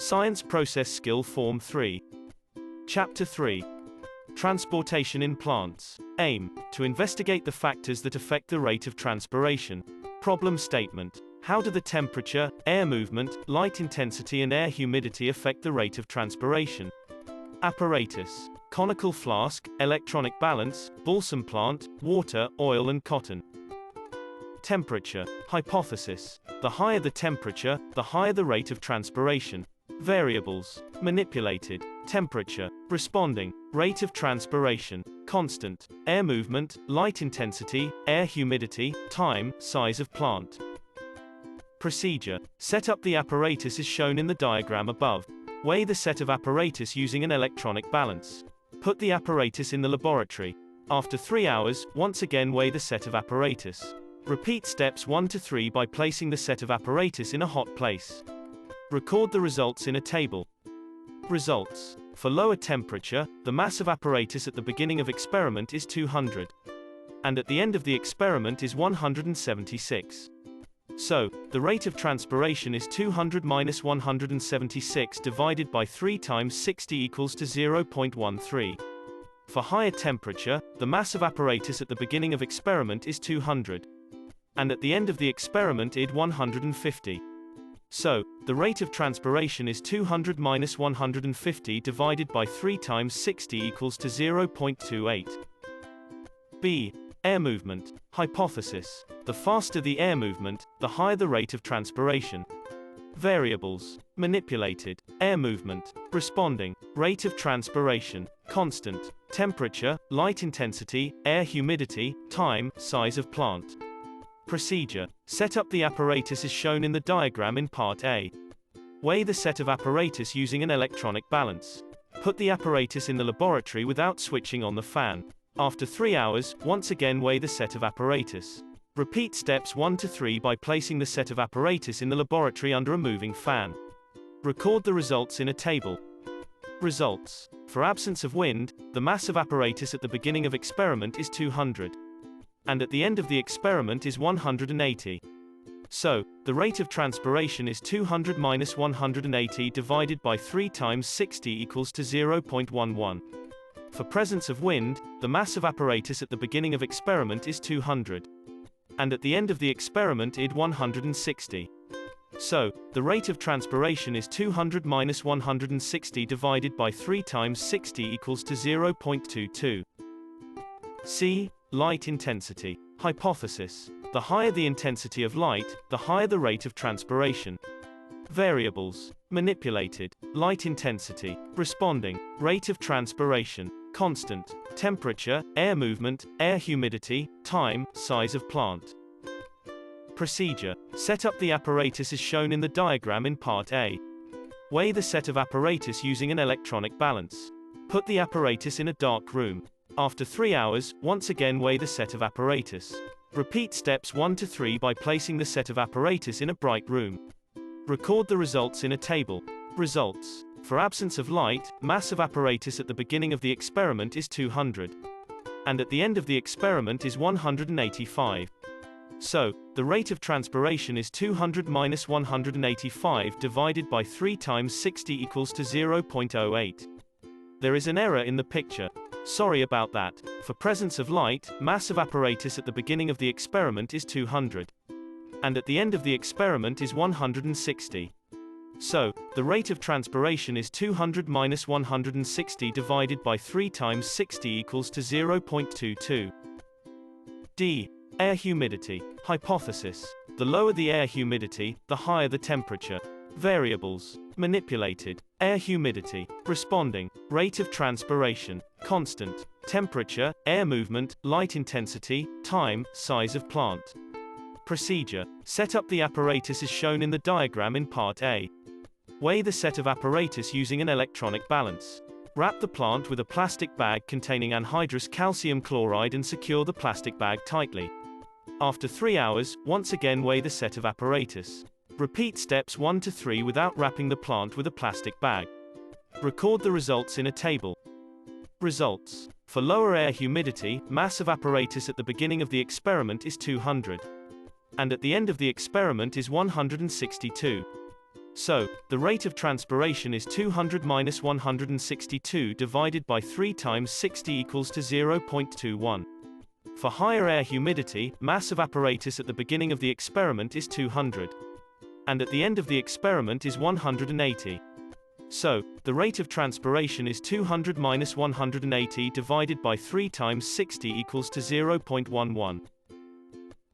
Science Process Skill Form 3. Chapter 3. Transportation in plants. Aim: to investigate the factors that affect the rate of transpiration. Problem statement: how do the temperature, air movement, light intensity and air humidity affect the rate of transpiration? Apparatus: conical flask, electronic balance, balsam plant, water, oil and cotton. Temperature. Hypothesis: the higher the temperature, the higher the rate of transpiration. Variables: manipulated, temperature, responding, rate of transpiration, constant, air movement, light intensity, air humidity, time, size of plant. Procedure: set up the apparatus as shown in the diagram above. Weigh the set of apparatus using an electronic balance. Put the apparatus in the laboratory. After 3 hours, once again weigh the set of apparatus. Repeat steps 1 to 3 by placing the set of apparatus in a hot place. Record the results in a table. Results: for lower temperature, the mass of apparatus at the beginning of experiment is 200. And at the end of the experiment is 176. So, the rate of transpiration is 200 minus 176 divided by 3 times 60 equals to 0.13. For higher temperature, the mass of apparatus at the beginning of experiment is 200. And at the end of the experiment is 150. So, the rate of transpiration is 200 minus 150 divided by 3 times 60 equals to 0.28. B. Air movement. Hypothesis: the faster the air movement, the higher the rate of transpiration. Variables: manipulated, air movement, responding, rate of transpiration, constant, temperature, light intensity, air humidity, time, size of plant. Procedure: set up the apparatus as shown in the diagram in Part A. Weigh the set of apparatus using an electronic balance. Put the apparatus in the laboratory without switching on the fan. After 3 hours, once again weigh the set of apparatus. Repeat steps 1 to 3 by placing the set of apparatus in the laboratory under a moving fan. Record the results in a table. Results: for absence of wind, the mass of apparatus at the beginning of experiment is 200. And at the end of the experiment is 180. So, the rate of transpiration is 200 minus 180 divided by 3 times 60 equals to 0.11. For presence of wind, the mass of apparatus at the beginning of experiment is 200. And at the end of the experiment is 160. So, the rate of transpiration is 200 minus 160 divided by 3 times 60 equals to 0.22. C. Light intensity. Hypothesis: the higher the intensity of light, the higher the rate of transpiration. Variables: manipulated, light intensity, responding, rate of transpiration, constant, temperature, air movement, air humidity, time, size of plant. Procedure: set up the apparatus as shown in the diagram in Part A. Weigh the set of apparatus using an electronic balance. Put the apparatus in a dark room. After 3 hours, once again weigh the set of apparatus. Repeat steps 1 to 3 by placing the set of apparatus in a bright room. Record the results in a table. Results: for absence of light, mass of apparatus at the beginning of the experiment is 200. And at the end of the experiment is 185. So, the rate of transpiration is 200 minus 185 divided by 3 times 60 equals to 0.08. There is an error in the picture. Sorry about that. For presence of light, mass of apparatus at the beginning of the experiment is 200. And at the end of the experiment is 160. So, the rate of transpiration is 200 minus 160 divided by 3 times 60 equals to 0.22. D. Air humidity. Hypothesis: the lower the air humidity, the higher the temperature. Variables: manipulated, air humidity, responding, rate of transpiration, constant, temperature, air movement, light intensity, time, size of plant. Procedure: set up the apparatus as shown in the diagram in Part A. Weigh the set of apparatus using an electronic balance. Wrap the plant with a plastic bag containing anhydrous calcium chloride and secure the plastic bag tightly. After 3 hours, once again weigh the set of apparatus. Repeat steps 1 to 3 without wrapping the plant with a plastic bag. Record the results in a table. Results: for lower air humidity, mass of apparatus at the beginning of the experiment is 200. And at the end of the experiment is 162. So, the rate of transpiration is 200 minus 162 divided by 3 times 60 equals to 0.21. For higher air humidity, mass of apparatus at the beginning of the experiment is 200. And at the end of the experiment is 180. So, the rate of transpiration is 200 minus 180 divided by 3 times 60 equals to 0.11.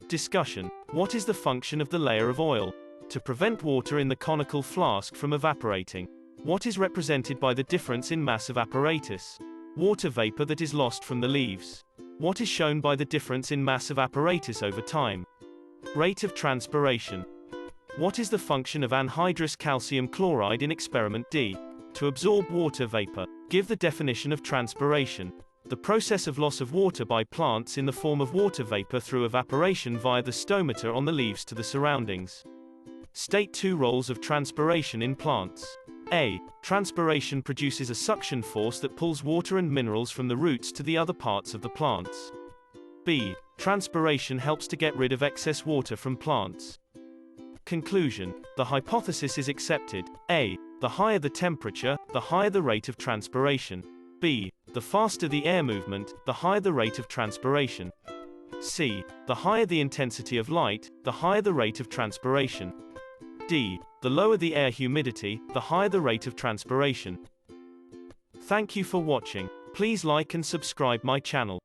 Discussion. What is the function of the layer of oil? To prevent water in the conical flask from evaporating. What is represented by the difference in mass of apparatus? Water vapor that is lost from the leaves. What is shown by the difference in mass of apparatus over time? Rate of transpiration. What is the function of anhydrous calcium chloride in experiment D? To absorb water vapor. Give the definition of transpiration. The process of loss of water by plants in the form of water vapor through evaporation via the stomata on the leaves to the surroundings. State 2 roles of transpiration in plants. A. Transpiration produces a suction force that pulls water and minerals from the roots to the other parts of the plants. B. Transpiration helps to get rid of excess water from plants. Conclusion. The hypothesis is accepted. A. The higher the temperature, the higher the rate of transpiration. B. The faster the air movement, the higher the rate of transpiration. C. The higher the intensity of light, the higher the rate of transpiration. D. The lower the air humidity, the higher the rate of transpiration. Thank you for watching. Please like and subscribe my channel.